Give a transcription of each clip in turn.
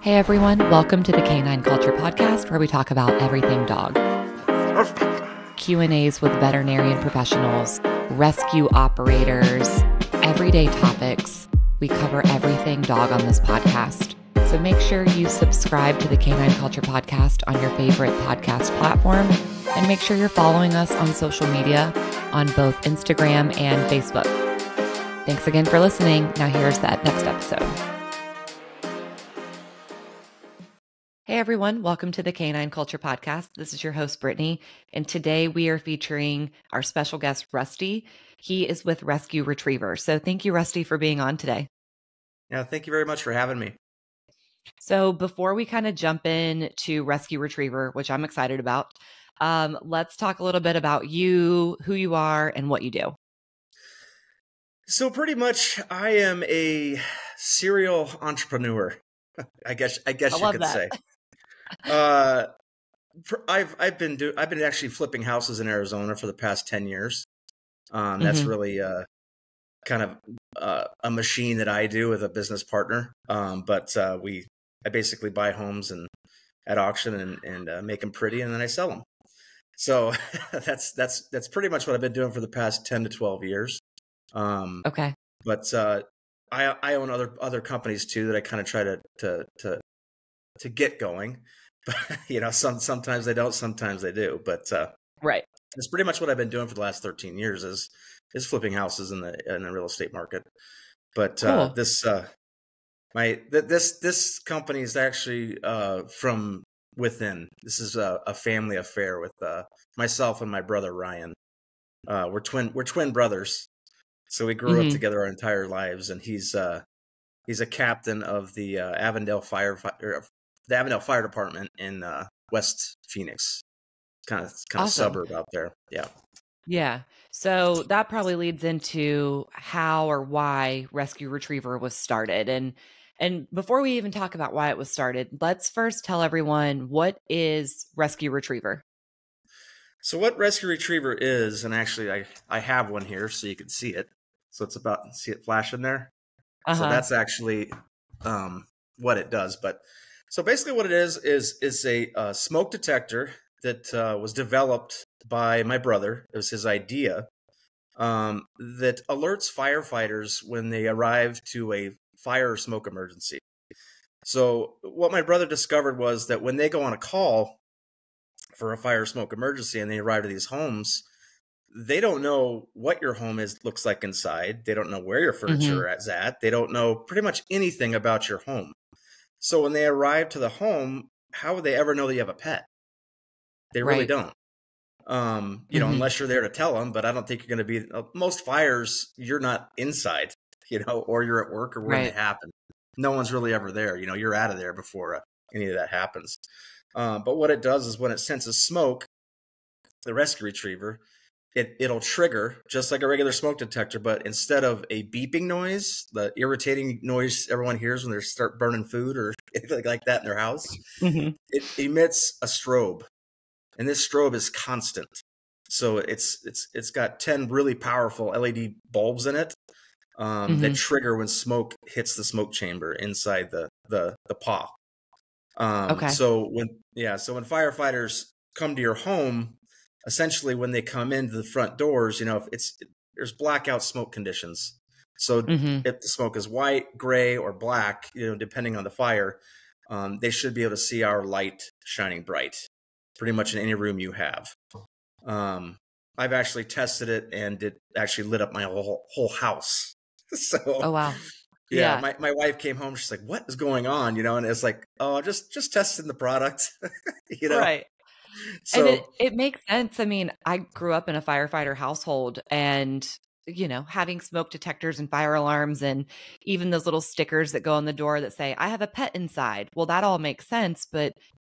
Hey everyone, welcome to the Canine Culture Podcast, where we talk about everything dog. Q&As with veterinarian professionals, rescue operators, everyday topics. We cover everything dog on this podcast. So make sure you subscribe to the Canine Culture Podcast on your favorite podcast platform, and make sure you're following us on social media on both Instagram and Facebook. Thanks again for listening. Now here's that next episode. Hey everyone, welcome to the Canine Culture Podcast. This is your host, Brittany, and today we are featuring our special guest, Rusty. He is with Rescue Retriever. So thank you, Rusty, for being on today. Yeah, thank you very much for having me. So before we kind of jump in to Rescue Retriever, which I'm excited about, let's talk a little bit about you, who you are, and what you do. So pretty much I am a serial entrepreneur. I guess you could say. I've been actually flipping houses in Arizona for the past 10 years. That's really kind of a machine that I do with a business partner. I basically buy homes at auction and make them pretty, and then I sell them. So that's pretty much what I've been doing for the past 10 to 12 years. Okay. But I own other companies too that I kind of try to get going. But sometimes they don't, sometimes they do. But right. That's pretty much what I've been doing for the last 13 years is flipping houses in the real estate market. But cool. This company is actually from within. This is a family affair with myself and my brother Ryan. We're twin brothers, so we grew up together our entire lives. And he's a captain of the Avondale Fire Department in West Phoenix, kind of awesome. suburb out there. Yeah. Yeah. So that probably leads into how or why Rescue Retriever was started. And before we even talk about why it was started, let's first tell everyone, what is Rescue Retriever? So what Rescue Retriever is, and actually I have one here so you can see it. So it's about, see it flashing there? So that's actually what it does. But so basically what it is a smoke detector that was developed by my brother. It was his idea, that alerts firefighters when they arrive to a fire or smoke emergency. So what my brother discovered was that when they go on a call for a fire or smoke emergency and they arrive to these homes, they don't know what your home looks like inside. They don't know where your furniture is at. They don't know pretty much anything about your home. So when they arrive to the home, how would they ever know that you have a pet? They really don't. Unless you're there to tell them. But I don't think you're going to be. Most fires, you're not inside, or you're at work or when they happen. No one's really ever there. You're out of there before any of that happens. But what it does is when it senses smoke, the Rescue Retriever, it'll trigger just like a regular smoke detector, but instead of a beeping noise, the irritating noise everyone hears when they start burning food or anything like that in their house, it emits a strobe, and this strobe is constant. So it's got 10 really powerful LED bulbs in it that trigger when smoke hits the smoke chamber inside the paw. So when firefighters come to your home, essentially when they come into the front doors, there's blackout smoke conditions. So if the smoke is white, gray, or black, depending on the fire, they should be able to see our light shining bright, pretty much in any room you have. I've actually tested it, and it actually lit up my whole house. So, oh wow. Yeah. My wife came home. She's like, "What is going on?" And it's like, "Oh, just testing the product." Right. So and it makes sense. I mean, I grew up in a firefighter household, and having smoke detectors and fire alarms and even those little stickers that go on the door that say, "I have a pet inside." Well, that all makes sense, but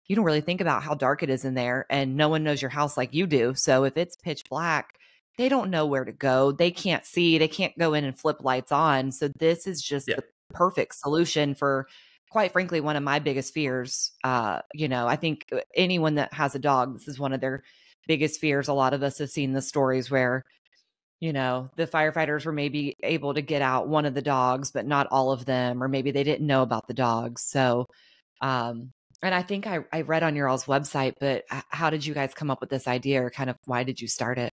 you don't really think about how dark it is in there, and no one knows your house like you do. So if it's pitch black, they don't know where to go. They can't see. They can't go in and flip lights on. So this is just the perfect solution for, quite frankly, one of my biggest fears. I think anyone that has a dog, this is one of their biggest fears. A lot of us have seen the stories where, the firefighters were maybe able to get out one of the dogs, but not all of them, or maybe they didn't know about the dogs. So And I think I read on your all's website, but how did you guys come up with this idea, or kind of why did you start it?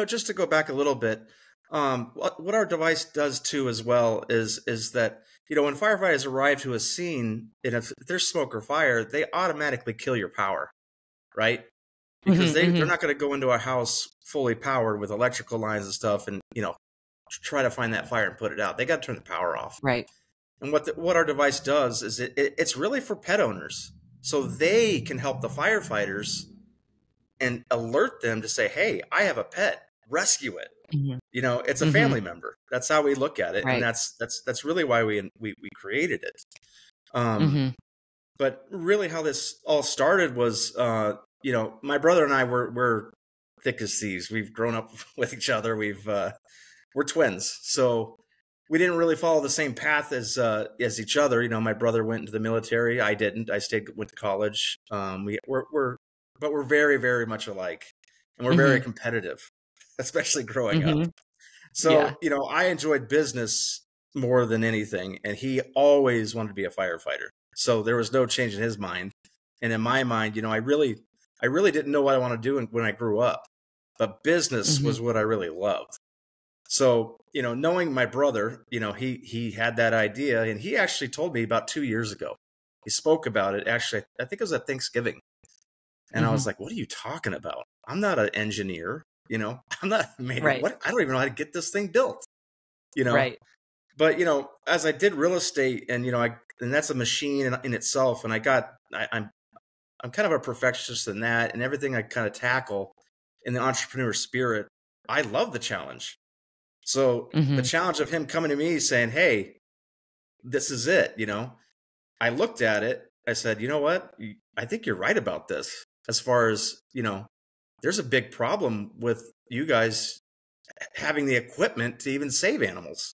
Just to go back a little bit, what our device does too as well is that, when firefighters arrive to a scene, and if there's smoke or fire, they automatically kill your power, right? Because they're not going to go into a house fully powered with electrical lines and stuff and, try to find that fire and put it out. They got to turn the power off. Right. And what our device does is it's really for pet owners. So they can help the firefighters and alert them to say, hey, I have a pet, rescue it. It's a family member. That's how we look at it. Right. And that's really why we created it. But really how this all started was, my brother and I we're thick as thieves. We've grown up with each other. We're twins. So we didn't really follow the same path as each other. My brother went into the military. I didn't. I went to college. But we're very, very much alike, and we're very competitive, especially growing up. So, I enjoyed business more than anything, and he always wanted to be a firefighter. So there was no change in his mind. And in my mind, I really didn't know what I wanted to do when I grew up, but business was what I really loved. So, knowing my brother, he had that idea, and he actually told me about 2 years ago. He spoke about it. Actually, I think it was at Thanksgiving. And I was like, what are you talking about? I'm not an engineer, I'm not made. Right. I don't even know how to get this thing built, Right. But, as I did real estate and, and that's a machine in itself. And I'm kind of a perfectionist in that, and everything I kind of tackle in the entrepreneur spirit, I love the challenge. So the challenge of him coming to me saying, hey, this is it. I looked at it. I said, you know what? I think you're right about this. As far as, there's a big problem with you guys having the equipment to even save animals,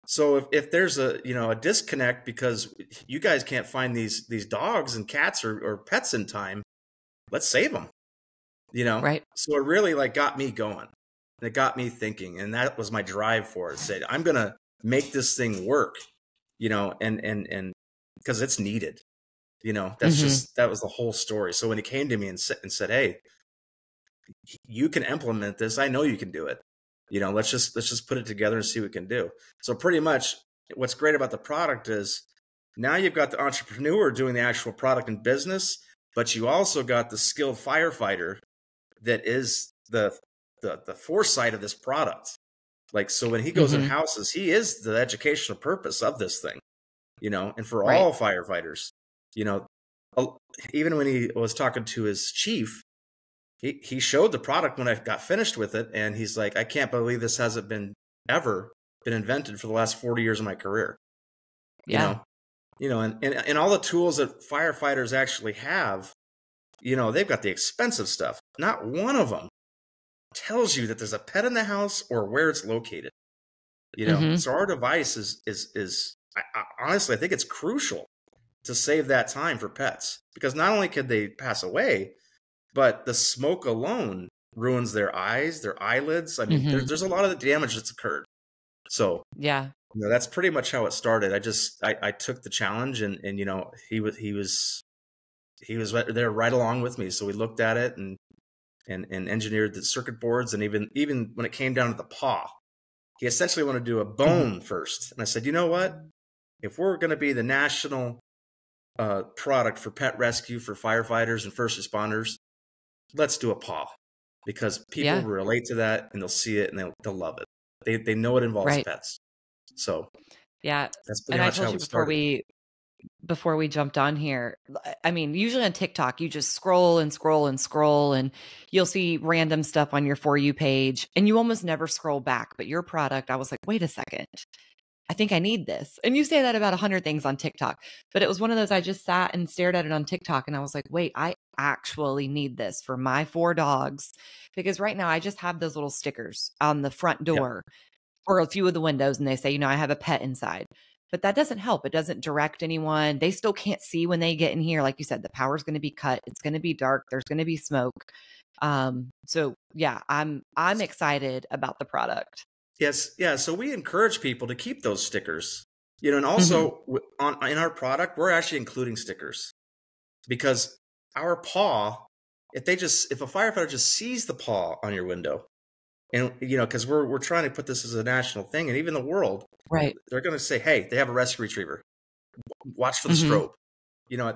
So if there's a disconnect because you guys can't find these dogs and cats or pets in time, let's save them, Right. So it really got me going. And it got me thinking, and that was my drive for it. I said, I'm going to make this thing work, and because it's needed. That was the whole story. So when he came to me and said, hey, you can implement this. I know you can do it. Let's just put it together and see what we can do. So pretty much what's great about the product is now you've got the entrepreneur doing the actual product and business, but you also got the skilled firefighter that is the foresight of this product. So when he goes in houses, he is the educational purpose of this thing, and for all firefighters. Even when he was talking to his chief, he showed the product when I got finished with it. And he's like, I can't believe this hasn't ever been invented for the last 40 years of my career. And all the tools that firefighters actually have, they've got the expensive stuff. Not one of them tells you that there's a pet in the house or where it's located. So our device is honestly, I think it's crucial to save that time for pets, because not only could they pass away, but the smoke alone ruins their eyes, their eyelids. I mean, there's a lot of the damage that's occurred. So that's pretty much how it started. I took the challenge, and he was there right along with me. So we looked at it and engineered the circuit boards, and even when it came down to the paw, he essentially wanted to do a bone first. And I said, you know what? If we're going to be the national product for pet rescue for firefighters and first responders, let's do a paw, because people will relate to that, and they'll see it, and they'll love it. They know it involves pets. So that's pretty much how we started. Before we jumped on here, I mean, usually on TikTok, you just scroll and scroll and scroll, and you'll see random stuff on your For You page, and you almost never scroll back. But your product, I was like, wait a second, I think I need this. And you say that about 100 things on TikTok, but it was one of those, I just sat and stared at it on TikTok, and I was like, wait, I actually need this for my 4 dogs, because right now I just have those little stickers on the front door or a few of the windows, and they say, I have a pet inside. But that doesn't help. It doesn't direct anyone. They still can't see when they get in here. Like you said, the power's going to be cut. It's going to be dark. There's going to be smoke. So yeah, I'm excited about the product. Yes. Yeah. So we encourage people to keep those stickers, And also in our product, we're actually including stickers, because our paw, if a firefighter just sees the paw on your window, and because we're trying to put this as a national thing, and even the world, right, they're going to say, hey, they have a rescue retriever. Watch for the strobe.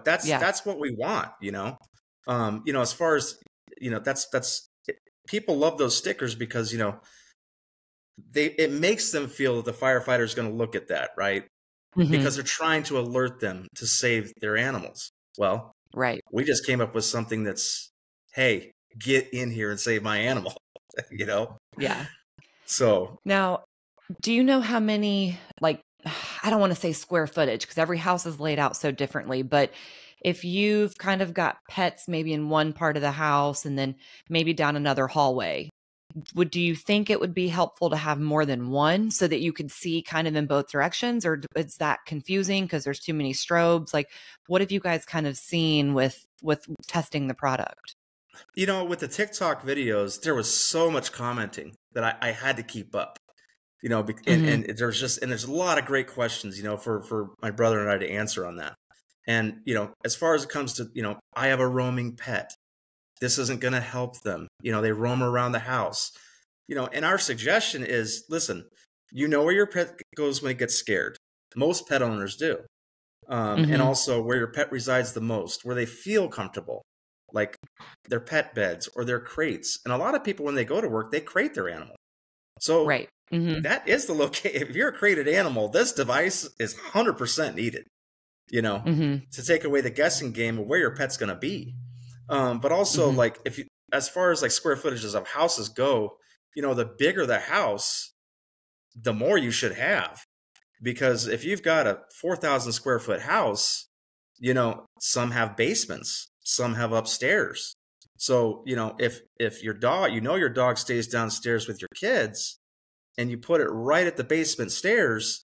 That's what we want. As far as that's people love those stickers because it makes them feel that the firefighter is going to look at that, right? Because they're trying to alert them to save their animals. Well, right. We just came up with something that's, hey, get in here and save my animal. Yeah. So now, do you know how many, like, I don't want to say square footage because every house is laid out so differently, but if you've kind of got pets maybe in one part of the house and then maybe down another hallway, do you think it would be helpful to have more than one so that you could see kind of in both directions, or is that confusing because there's too many strobes? Like, what have you guys kind of seen with testing the product? With the TikTok videos, there was so much commenting that I had to keep up. And there's a lot of great questions, for my brother and I to answer on that. And, as far as it comes to, I have a roaming pet. This isn't going to help them. They roam around the house, and our suggestion is, listen, where your pet goes when it gets scared. Most pet owners do. And also where your pet resides the most, where they feel comfortable, like their pet beds or their crates. And a lot of people, when they go to work, they crate their animal. So right. That is the location. If you're a crated animal, this device is 100% needed, to take away the guessing game of where your pet's going to be. But also, like, as far as like square footages of houses go, the bigger the house, the more you should have. Because if you've got a 4,000 square foot house, some have basements, some have upstairs. So, if your dog, your dog stays downstairs with your kids, and you put it right at the basement stairs,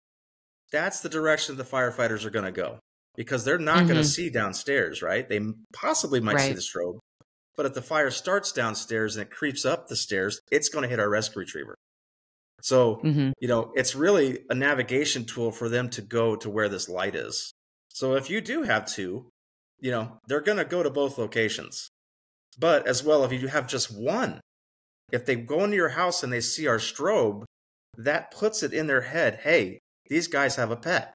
that's the direction the firefighters are going to go, because they're not going to see downstairs, right? They possibly might see the strobe, but if the fire starts downstairs and it creeps up the stairs, it's going to hit our rescue retriever. So, it's really a navigation tool for them to go to where this light is. So if you do have two, they're going to go to both locations. But as well, if you have just one, if they go into your house and they see our strobe, that puts it in their head, hey, these guys have a pet,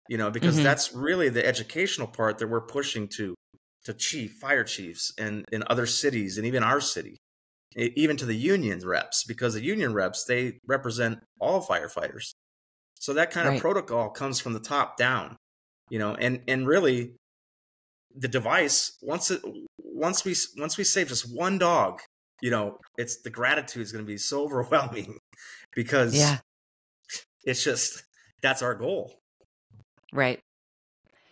because that's really the educational part that we're pushing to fire chiefs and in other cities, and even our city, even to the union reps, because the union reps, they represent all firefighters. So that kind of protocol comes from the top down, and really the device, once we save just one dog, it's the gratitude is going to be so overwhelming, because it's just, that's our goal. Right.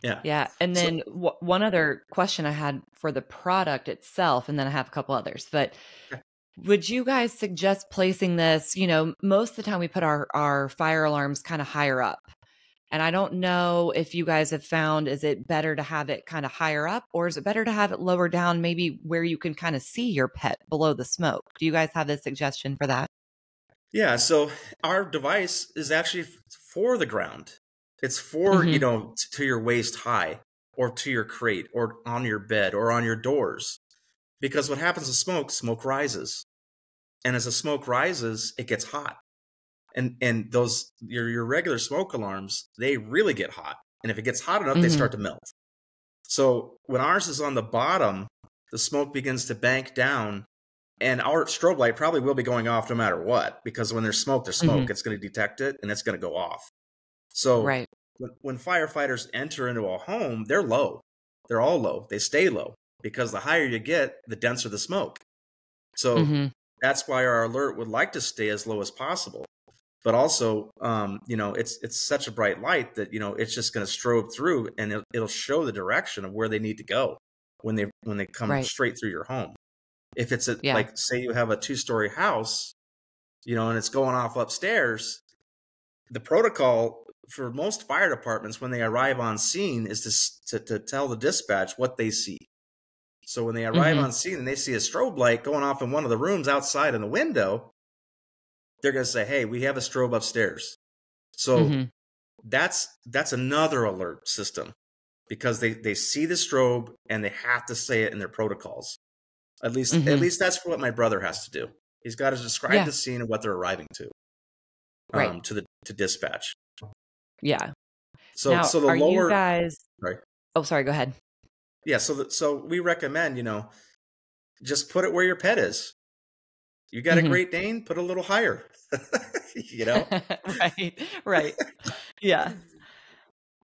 Yeah. Yeah. And then one other question I had for the product itself, and then I have a couple others, but would you guys suggest placing this, most of the time we put our fire alarms kind of higher up. And I don't know if you guys have found, is it better to have it kind of higher up, or is it better to have it lower down, maybe where you can kind of see your pet below the smoke? Do you guys have a suggestion for that? Yeah. So our device is actually for the ground. It's for, to your waist high, or to your crate, or on your bed, or on your doors. Because what happens to smoke rises. And as the smoke rises, it gets hot. And those, your regular smoke alarms, they really get hot. And if it gets hot enough, they start to melt. So when ours is on the bottom, the smoke begins to bank down, and our strobe light probably will be going off no matter what, because when there's smoke, it's going to detect it, and it's going to go off. So when firefighters enter into a home, they're low. They're all low. They stay low, because the higher you get, the denser the smoke. So that's why our alert would like to stay as low as possible. But also, it's such a bright light that, it's just going to strobe through, and it'll show the direction of where they need to go when they come straight through your home. If it's like, say you have a 2-story house, and it's going off upstairs, the protocol for most fire departments when they arrive on scene is to tell the dispatch what they see. So when they arrive on scene and they see a strobe light going off in one of the rooms outside in the window, they're going to say, hey, we have a strobe upstairs. So that's another alert system, because they see the strobe and they have to say it in their protocols. At least that's what my brother has to do. He's got to describe the scene and what they're arriving to, to dispatch. Yeah. So now, so the are lower. You guys? Sorry. Oh, sorry. Go ahead. Yeah. So we recommend, just put it where your pet is. You got a Great Dane, put a little higher. Right. Yeah.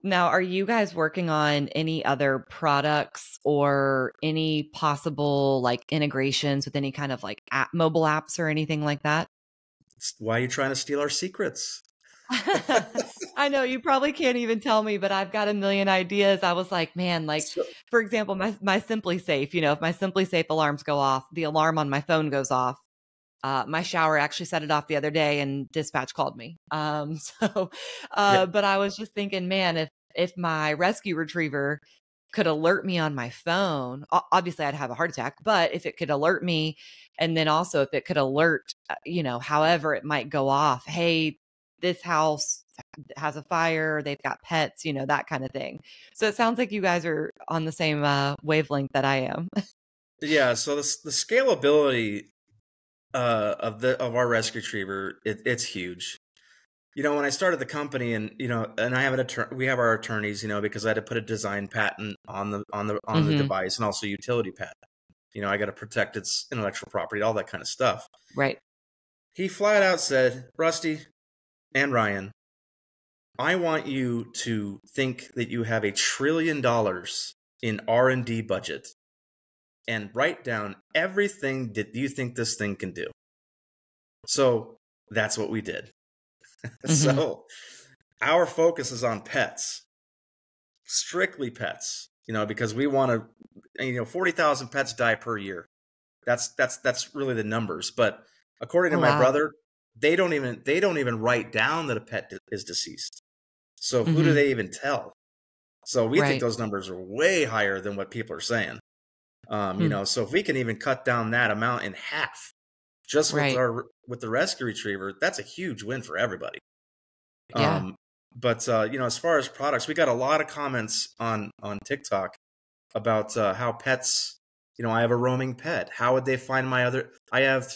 Now, are you guys working on any other products or any possible like integrations with any kind of like mobile apps or anything like that? Why are you trying to steal our secrets? I know you probably can't even tell me, but I've got a million ideas. I was like, man, for example, my Simply Safe, if my Simply Safe alarms go off, the alarm on my phone goes off. My shower actually set it off the other day and dispatch called me. But I was just thinking, man, if my rescue retriever could alert me on my phone, obviously I'd have a heart attack, but if it could alert me, and then also if it could alert, however it might go off, hey, this house has a fire, they've got pets, that kind of thing. So it sounds like you guys are on the same wavelength that I am. Yeah. So the scalability of our rescue retriever, it's huge. When I started the company, and I have we have our attorneys, because I had to put a design patent on the device, and also utility patent. I got to protect its intellectual property, all that kind of stuff. Right. He flat out said, Rusty and Ryan, I want you to think that you have $1 trillion in R&D budget, and write down everything that you think this thing can do. So that's what we did. So our focus is on pets, strictly pets, because we want to, 40,000 pets die per year. That's really the numbers. But according to my brother, they don't even write down that a pet is deceased. So who do they even tell? So we think those numbers are way higher than what people are saying. So if we can even cut down that amount in half, just with the rescue retriever, that's a huge win for everybody. Yeah. But as far as products, we got a lot of comments on TikTok about how pets. I have a roaming pet. How would they find my other? I have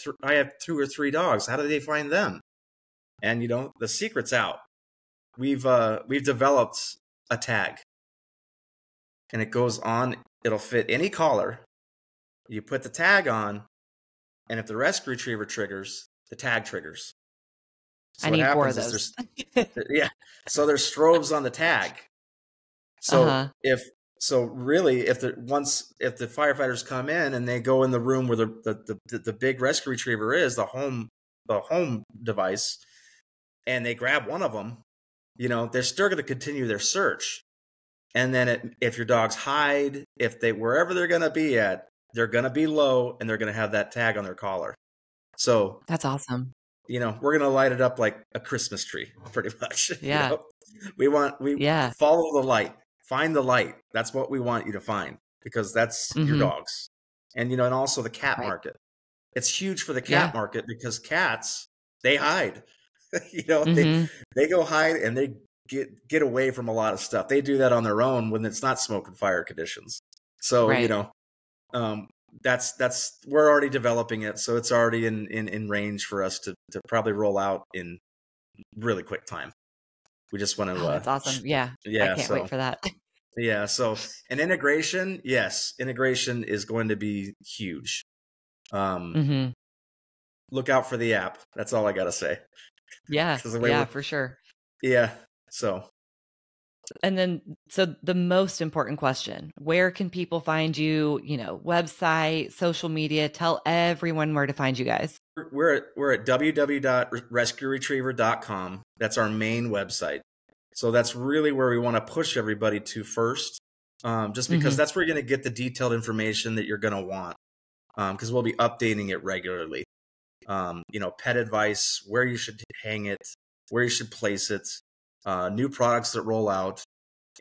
2 or 3 dogs. How do they find them? And the secret's out. We've developed a tag, and it goes on. It'll fit any collar. You put the tag on, and if the rescue retriever triggers, the tag triggers. So I need 4 of those. So there's strobes on the tag. So if the firefighters come in and they go in the room where the big rescue retriever is, the home device, and they grab one of them, they're still going to continue their search. And then if your dogs hide, wherever they're going to be at, they're going to be low, and they're going to have that tag on their collar. So that's awesome. We're going to light it up like a Christmas tree, pretty much. Yeah. We follow the light, find the light. That's what we want you to find, because that's your dogs. And, and also the cat market. It's huge for the cat market, because cats, they hide, they go hide, and they get away from a lot of stuff. They do that on their own when it's not smoke and fire conditions. So, that's we're already developing it, so it's already in range for us to probably roll out in really quick time. We just want to. That's awesome. Yeah. I can't wait for that. Yeah. So an integration, yes, integration is going to be huge. Look out for the app. That's all I got to say. Yeah. Yeah, for sure. Yeah. So. And then, so the most important question, where can people find you, website, social media? Tell everyone where to find you guys. We're at www.rescueretriever.com. That's our main website. So that's really where we want to push everybody to first, just because that's where you're going to get the detailed information that you're going to want, because we'll be updating it regularly. Pet advice, where you should hang it, where you should place it, new products that roll out.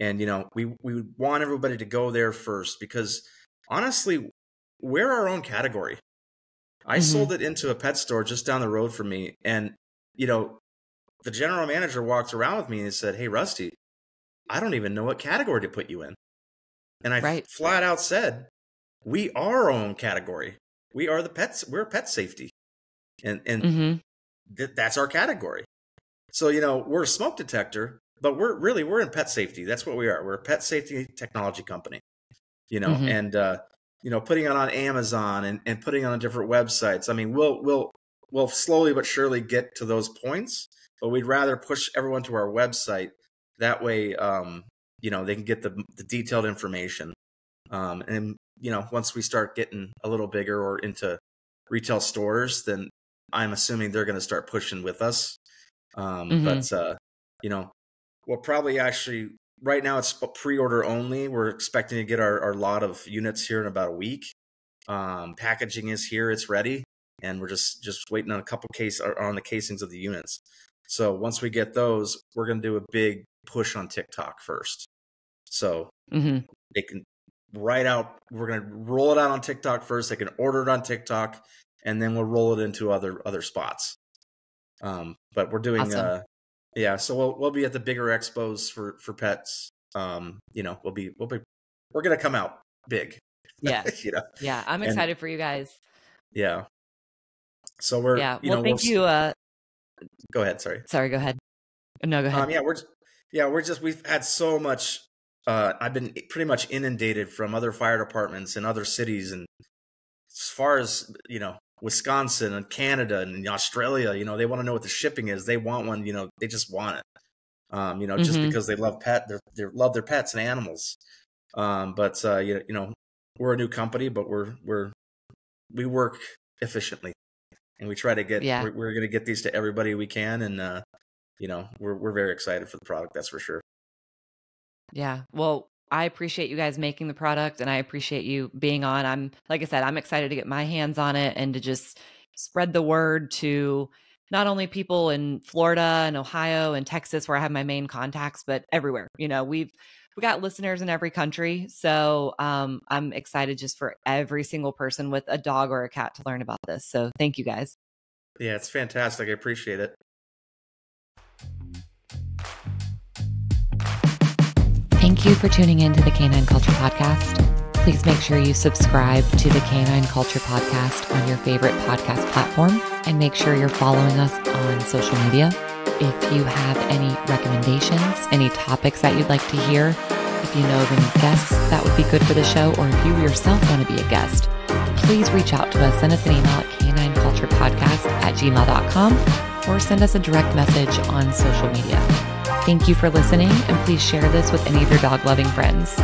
And, we want everybody to go there first, because honestly, we're our own category. I sold it into a pet store just down the road from me. And, the general manager walked around with me and said, "Hey, Rusty, I don't even know what category to put you in." And I flat out said, "We are our own category. We are the pets. We're pet safety. And that's our category." So, we're a smoke detector, but we're in pet safety. That's what we are. We're a pet safety technology company, and, putting it on Amazon and putting it on different websites. I mean, we'll slowly but surely get to those points, but we'd rather push everyone to our website. That way, they can get the detailed information. And, once we start getting a little bigger or into retail stores, then I'm assuming they're going to start pushing with us. But, we'll probably actually, right now it's pre-order only. We're expecting to get our lot of units here in about a week. Packaging is here, it's ready. And we're just waiting on a couple on the casings of the units. So once we get those, we're going to do a big push on TikTok first. So they can we're going to roll it out on TikTok first. They can order it on TikTok, and then we'll roll it into other spots. But we're doing, awesome. So we'll be at the bigger expos for pets. We're going to come out big. Yeah. Yeah. I'm excited for you guys. Yeah. So we're, thank you. Go ahead. Sorry, go ahead. No, go ahead. We've had so much, I've been pretty much inundated from other fire departments in other cities. And as far as, Wisconsin and Canada and Australia, they want to know what the shipping is. They want one, they just want it, just because they love they love their pets and animals. But we're a new company, but we work efficiently, and we try to get, we're going to get these to everybody we can. And, we're very excited for the product. That's for sure. Yeah. Well, I appreciate you guys making the product, and I appreciate you being on. Like I said, I'm excited to get my hands on it and to just spread the word to not only people in Florida and Ohio and Texas, where I have my main contacts, but everywhere. We've got listeners in every country. So I'm excited just for every single person with a dog or a cat to learn about this. So thank you guys. Yeah, it's fantastic. I appreciate it. Thank you for tuning in to the Canine Culture Podcast. Please make sure you subscribe to the Canine Culture Podcast on your favorite podcast platform, and make sure you're following us on social media. If you have any recommendations, any topics that you'd like to hear, if you know of any guests that would be good for the show, or if you yourself want to be a guest, please reach out to us. Send us an email at canineculturepodcast@gmail.com, or send us a direct message on social media. Thank you for listening, and please share this with any of your dog-loving friends.